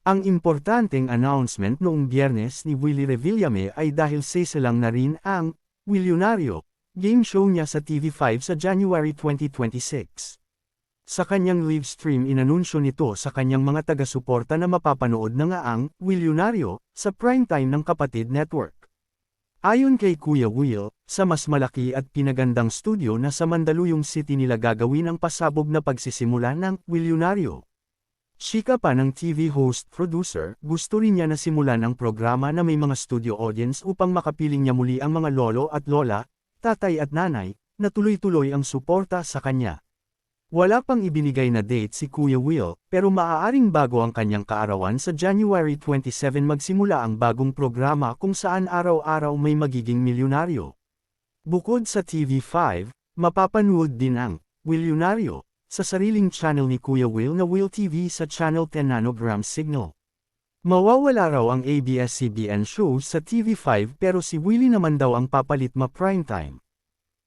Ang importanteng announcement noong Biyernes ni Willie Revillame ay dahil season na rin ang Willionario game show niya sa TV5 sa January 2026. Sa kanyang live stream inanunsyo nito sa kanyang mga taga-suporta na mapapanood na nga ang Willionario sa primetime ng Kapatid Network. Ayon kay Kuya Will, sa mas malaki at pinagandang studio na sa Mandaluyong City nila gagawin ang pasabog na pagsisimula ng Willionario. Chika pa ng TV host-producer, gusto rin niya na simulan ang programa na may mga studio audience upang makapiling niya muli ang mga lolo at lola, tatay at nanay, na tuloy-tuloy ang suporta sa kanya. Wala pang ibinigay na date si Kuya Will, pero maaaring bago ang kanyang kaarawan sa January 27 magsimula ang bagong programa kung saan araw-araw may magiging milyonaryo. Bukod sa TV5, mapapanood din ang Willionario sa sariling channel ni Kuya Will na Will TV sa Channel 10 Nanogram Signal. Mawawala raw ang ABS-CBN shows sa TV5 pero si Willie naman daw ang papalit primetime.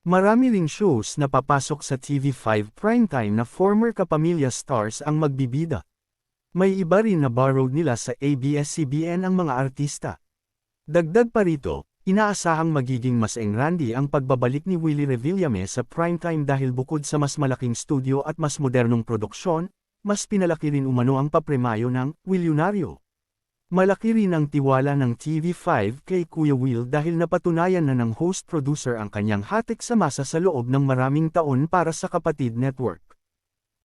Marami ring shows na papasok sa TV5 primetime na former kapamilya stars ang magbibida. May iba rin na borrowed nila sa ABS-CBN ang mga artista. Dagdag pa rito, inaasahang magiging mas engrandi ang pagbabalik ni Willie Revillame sa primetime dahil bukod sa mas malaking studio at mas modernong produksyon, mas pinalaki rin umano ang papremyo ng Willionario. Malaki rin ang tiwala ng TV5 kay Kuya Will dahil napatunayan na ng host-producer ang kanyang hatik sa masa sa loob ng maraming taon para sa Kapatid Network.